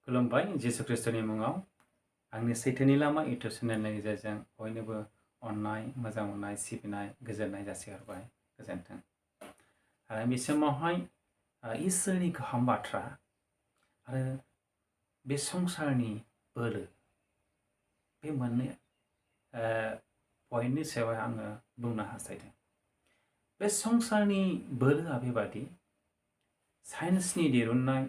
खुलुमबाय जिसु ख्रिस्टनि मुङाव आंनि सैथोनि लामा इउटुब चेनेलनि गेजेरजों बयनोबो अननाय मोजां मोननाय सिबिनाय गोजोननाय जासिहरबाय गोजोन्थों आरो बे समावहाय इसोरनि गाहाम बाथ्रा आरो बे संसारनि बोलो बे मोननै पइन्टनि सायाव आङो बुंनो हास्थायदों बे संसारनि बोलोआ बेबादि साइन्सनि दिहुननाय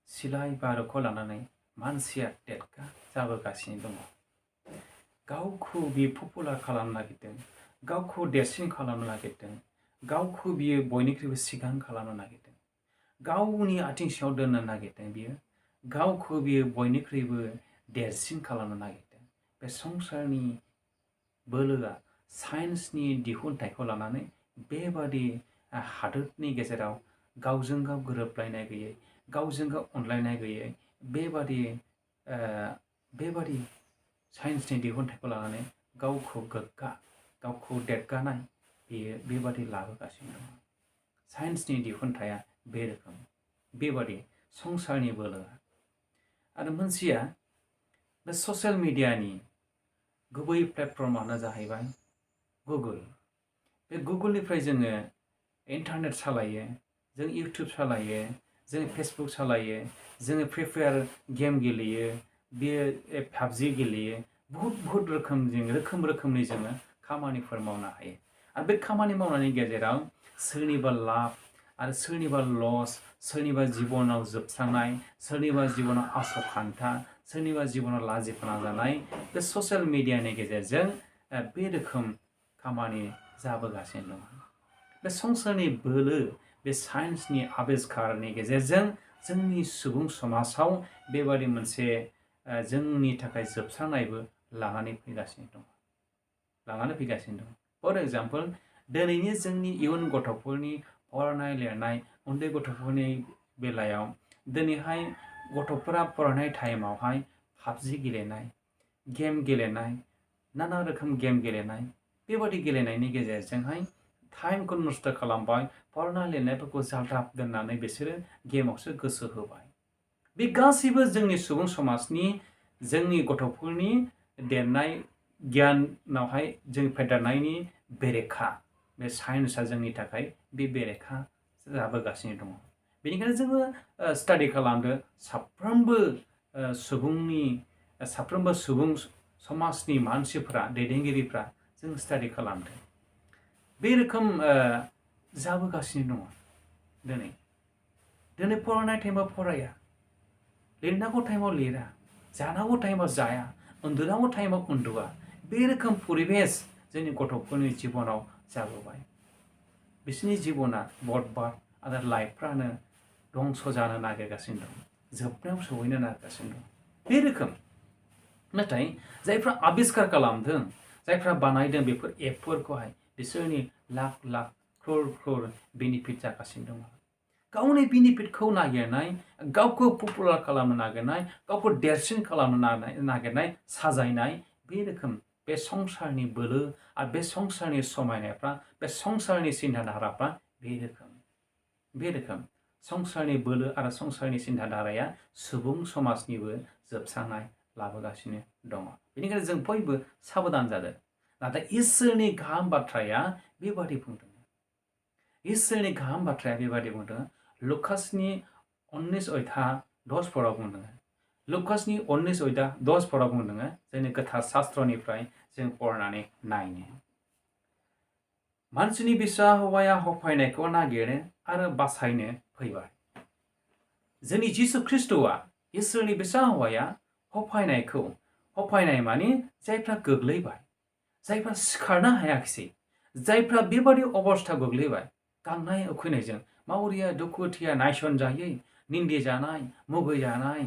सिलाय बारुखौ लानानै मानसिया देरगा जाबोगासिनो दङ गावखौ बियो पपुलार खालामनो नागिरदों गावखौ देरसिन खालामनो नागिरदों गावखौ बियो बयनिख्रुइबो सिगां खालामनो नागिरदों गावनि आथिं सायाव दोननो नागिरदों बियो गावखौ बियो बयनिख्रुइबो देरसिन खालामनो नागिरदों बे संसारनि बोलोआ साइन्सनि दिहुनथायखौ लानानै बेबादि हादोरनि गेजेराव गावजों गाव गोरोबलायनाय गैयै गावजों गाव अनलायनाय गैयै बेबादि साइन्सनि दिहुनथायखौ लानानै गावखौ गोग्गा गावखौ देरगानाय बेबादि लाबोगासिनो दङ साइन्सनि दिहुनथाया बे रोखोम बेबादि संसारनि बोलोआ आरो मोनसेया बे ससियेल मिडियानि गुबै प्लेटफर्मानो जाहैबाय गुगोल बे गुगोलनिफ्राय जोङो इन्टारनेट सालायो जों इउटुब सालायो जों फेसबुक सालायो जोङो फ्रि फायार गेम गेलेयो बेयो पाबजि गेलेयो बहुत रोखोमनि जोङो खामानिफोर मावनो हायो आरो बे खामानि मावनायनि गेजेराव सोरनिबा लाब आरो सोरनिबा लस सोरनिबा जिबनाव जोबस्रांनाय सोरनिबा जिबनाव आसखान्था सोरनिबा जिबनाव लाजि फोनांजानाय बे ससियेल मिडियानि गेजेरजों बे रोखोम खामानि जाबोगासिनो दङ बे संसारनि बोलो बे साइन्सनि आबिष्कारनि गेजेरजों जोंनि सुबुं समाजाव बेबादि मोनसे जोंनि थाखाय जोबस्रांनायबो लानानै फैगासिनो दं फर एग्जाम्पल दिनैनि जोंनि इयुन गथ'फोरनि फरायनाय लिरनाय उन्दै गथ'फोरनि बेलायाव दिनैहाय गथ'फोरा फरायनाय टाइमावहाय पाबजि गेलेनाय गेम गेलेनाय नाना रोखोम गेम गेलेनाय बेबादि गेलेनायनि गेजेरजोंहाय टाइमखौ नस्थ' खालामबाय फरायनाय लिरनायफोरखौ जाल्दाब दोननानै बिसोरो गेमावसो गोसो होबाय बे गासैबो जोंनि सुबुं समाजनि जोंनि गथ'फोरनि देरनाय गियानावहाय जों फेदेरनायनि बेरेखा बे साइन्सआ जोंनि थाखाय बे बेरेखा जाबोगासिनो दङ बेनिखायनो जोङो स्टाडि खालामदो साफ्रोमबो सुबुं समाजनि मानसिफ्रा दैदेनगिरिफ्रा जों स्टाडि खालामदो बे रोखोम जाबोगासिनो दङ दिनै फरायनाय टाइमाव फराया लिरनांगौ टाइमाव लिरा जानांगौ टाइमाव जाया उन्दुनांगौ टाइमाव उन्दुआ बे रोखोम परिबेस जोंनि गथ'फोरनि जिबनाव जाबोबाय बिसोरनि जिबना बरबाद आरो लाइफफ्रानो दंस जानो नागिरगासिनो दं जोबनायाव सहैनो नागिरगासिनो दं बे रोखोम नाथाय जायफ्रा आबिष्कार खालामदों जायफ्रा बानायदों बेफोर एपफोरखौहाय बिसोरनि लाख लाख क्रर बेनिफिट जागासिनो दङ गावनि बेनिफिटखौ नागिरनाय गावखौ पपुलार खालामनो नागिरनाय गावखौ देरसिन खालामनो नागिरनाय साजायनाय बे रोखोम बे संसारनि बोलो आरो बे संसारनि समायनायफ्रा बे संसारनि सिन्ताधाराफ्रा बे रोखोम संसारनि बोलो आरो संसारनि सिन्ताधाराया सुबुं समाजनिबो जोबस्रांनाय लाबोगासिनो दङ बेनिखायनो जों बयबो साबधान जादों नाथाय इसोरनि गाहाम बाथ्राया बेबादि बुंदों लुकासनि 19:10 बुंदों लुकासनि 19:10 बुंदों जोंनि गोथार शास्त्रनिफ्राय जों फरायनानै नायनो मानसिनि बिसा हौवाया हफायनायखौ नागिरो आरो बासायनो फैबाय जोंनि जिसु ख्रिस्ट'आ इसोरनि बिसा हौवाया हफायनाय माने जायफ्रा गोग्लैबाय जायफ्रा सिखारनो हायाखिसै जायफ्रा बेबादि अबस्था गोग्लैबाय गांनाय उखैनायजों मावरिया दुखुथिया नायसनजायै निन्दि जानाय मुगैजानाय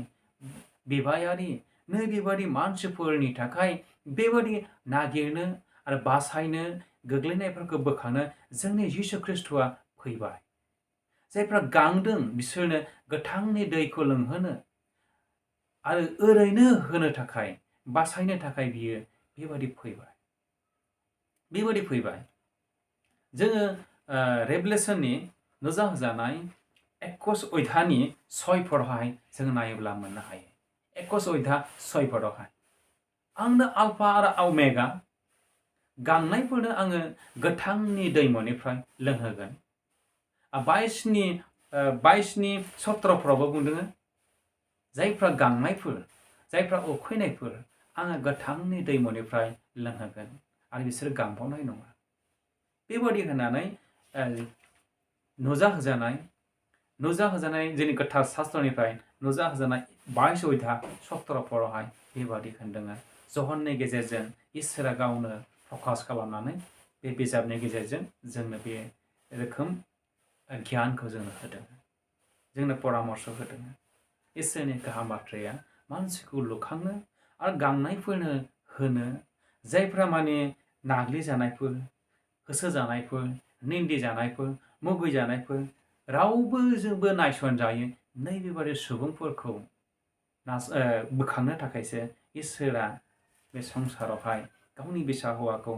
बिबायारि नै बेबादि मानसिफोरनि थाखाय बेबादि नागिरनो आरो बासायनो गोग्लैनायफोरखौ बोखांनो जोंनि जिसु ख्रिस्ट'आ फैबाय जायफ्रा गांदों बिसोरनो गोथांनि दैखौ लोंहोनो आरो ओरैनो होनो थाखाय बासायनो थाखाय बियो बेबादि फैबाय जोङो रेभेलेसननि नुजाहोजानाय 21:6 जों नायोब्ला मोननो हायो 21 अध्याय 6 पदावहाय आंनो आल्फा आरो ओमेगा गांनायफोरनो आङो गोथांनि दैमुनिफ्राय लोंहोगोन 22नि 17 बुंदों जायफ्रा गांनायफोर जायफ्रा उखैनायफोर आङो गोथांनि दैमुनिफ्राय लोंहोगोन आरो बिसोर गांबावनाय नङा बेबादि होननानै नुजाहोजानाय जोंनि गोथार शास्त्रनिफ्राय नुजाहोजानाय 22 अध्याय 17 पदावहाय बेबादि होनदों जहननि गेजेरजों इसोरा गावनो प्रकाश खालामनानै बे बिजाबनि गेजेरजों जोंनो बे रोखोम गियानखौ जोंनो होदों जोंनो परामर्श होदों इसोरनि गाहाम बाथ्राया मानसिखौ लुखांनो आरो गांनायफोरनो होनो जायफ्रा माने नाग्लिजानायफोर होसोजानायफोर निन्दि जानायफोर मुगैजानायफोर रावबो जोंबो नायसनजायो नैबेबादि सुबुंफोरखौ बोखांनो थाखायसो इसोरा बे संसारावहाय गावनि बिसा हौवाखौ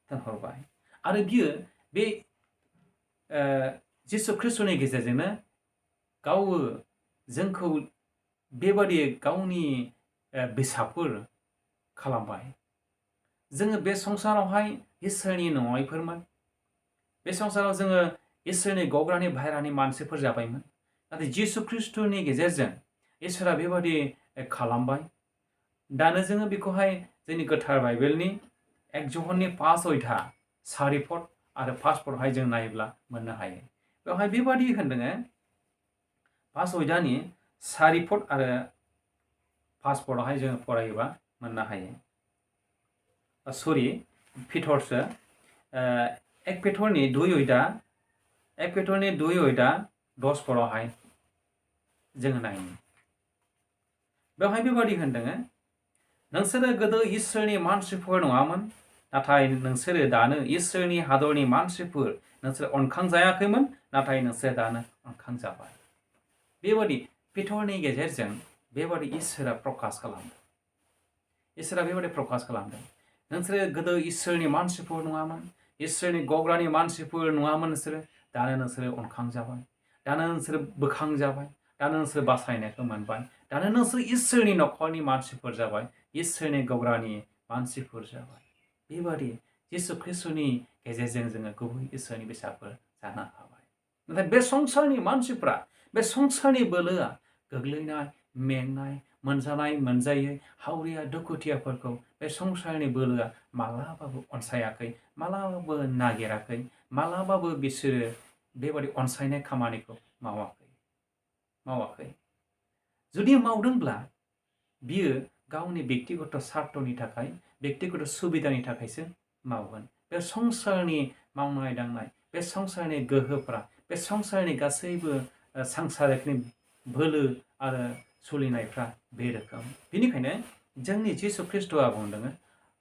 दोनहरबाय आरो बियो बे जिसु ख्रिस्टनि गेजेरजोंनो गावो जोंखौ बेबादि गावनि बिसाफोर खालामबाय जोङो बे संसारावहाय इसोरनि नङैफोरमोन बे संसाराव जोङो इसोरनि गग्रानि बाहेरानि मानसिफोर जाबायमोन नाथाय जिसु ख्रिस्टनि गेजेरजों इसोरा बेबादि खालामबाय दानो जोङो बेखौहाय जोंनि गोथार बाइबेलनि 1 जहननि 5 अध्याय 4 पद आरो 5 पदहाय जों नायोब्ला मोननो हायो बेवहाय बेबादि होनदों 5 अध्यायनि 4 पद आरो 5 पदहाय जों फरायोबा मोननो हायो सरि पिटरसो 1 पेटरनि 2 अध्याय 10 पदहाय जोङो नायो बेवहाय बेबादि होनदों नोंसोरो गोदो इसोरनि मानसिफोर नङामोन नाथाय नोंसोरो दानो इसोरनि हादरनि मानसिफोर नोंसोर अनखांजायाखैमोन नाथाय नोंसोर दानो अनखांजाबाय बेबादि पिटरनि गेजेरजों बेबादि इसोरा प्रकाश खालामदों नोंसोरो गोदो इसोरनि मानसिफोर नङामोन इसोरनि गग्रानि मानसिफोर नङामोन नोंसोरो दानो नोंसोरो अनखांजाबाय दानो नोंसोरो बोखांजाबाय दानो नोंसोर बासायनायखौ मोनबाय दानो नोंसोर इसोरनि नखरनि मानसिफोर जाबाय इसोरनि गग्रानि मानसिफोर जाबाय बेबादि जिसु ख्रिस्टनि गेजेरजों जोङो गुबै इसोरनि बेसादफोर जानो हाबाय नाथाय बे संसारनि मानसिफ्रा बे संसारनि बोलोआ गोग्लैनाय मेंनाय मोनजानाय मोनजायै हावरिया दुखुथियाफोरखौ बे संसारनि बोलोआ मालाबाबो अनसायाखै मालाबाबो नागिराखै मालाबाबो बिसोरो बेबादि अनसायनाय खामानिखौ मावाखै जुदि मावदोंब्ला बियो गावनि व्यक्तिगत स्वार्थनि थाखाय व्यक्तिगत सुबिदानि थाखायसो मावगोन बे संसारनि मावनाय दांनाय बे संसारनि गोहोफ्रा बे संसारनि गासैबो सांसारिकनि बोलो आरो सोलिनायफ्रा बे रोखोम बेनिखायनो जोंनि जिसु ख्रिस्टआ बुंदों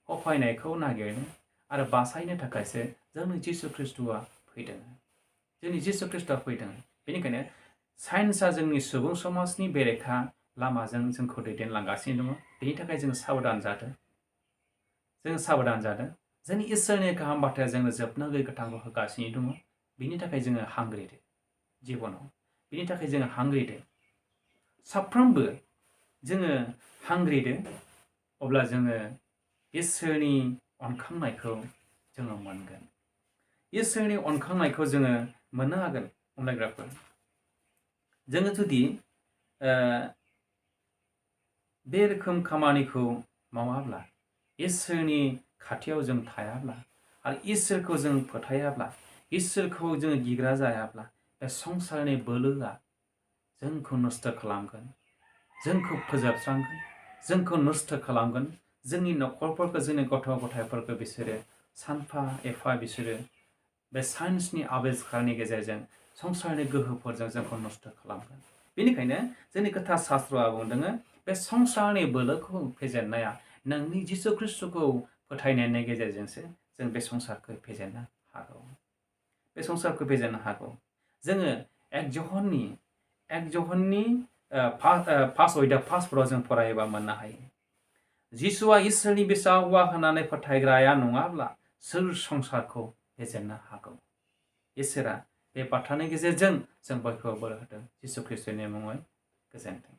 अफायनायखौ नागिरनो आरो बासायनो थाखायसो जोंनि जिसु ख्रिस्टआ फैदों बेनिखायनो साइन्सआ जोंनि सुबुं समाजनि बेरेखा लामाजों जोंखौ दैदेनलांगासिनो दङ बेनि थाखाय जों साबधान जादों जोंनि इसोरनि गाहाम बाथ्राया जोंनो जोबनो गैयै गोथांखौ होगासिनो दङ बेनि थाखाय जोङो हांग्रिदो जिबनाव बेनि थाखाय जोङो हांग्रिदो साफ्रोमबो जोङो हांग्रिदो अब्ला जोङो इसोरनि अनखांनायखौ जोङो मोनगोन इसोरनि अनखांनायखौ जोङो मोननो हागोन अनलायग्राफोर जोङो जुदि बे रोखोम खामानिखौ मावाब्ला इसोरनि खाथियाव जों थायाब्ला आरो इसोरखौ जों फोथायाब्ला इसोरखौ जों गिग्रा जायाब्ला बे संसारनि बोलोआ जोंखौ नस्थ' खालामगोन जोंखौ फोजोबस्रांगोन जोंखौ नस्थ' खालामगोन जोंनि न'खरफोरखौ जोंनि गथ' गथायफोरखौ बिसोरो सानफा एफा बिसोरो बे साइन्सनि आबिष्कारनि गेजेरजों संसारनि गोहोफोरजों जोंखौ नस्थ' खालामगोन बेनिखायनो जोंनि गोथार शास्त्रआ बुंदों बे संसारनि बोलोखौ फेजेननाया नोंनि जिसु ख्रिस्टखौ फोथायनायनि गेजेरजोंसो जों बे संसारखौ फेजेननो हागौ जोङो 1 जहननि 5 अध्याय 5 फोराव जों फरायोबा मोननो हायो जिसुआ इसोरनि बिसा हौवा होननानै फोथायग्राया नङाब्ला सोर संसारखौ फेजेननो हागौ इसोरा बे बाथ्रानि गेजेरजों जों बयखौबो बोर होदों जिसु ख्रिस्टनि मुङै गोजोन्थों।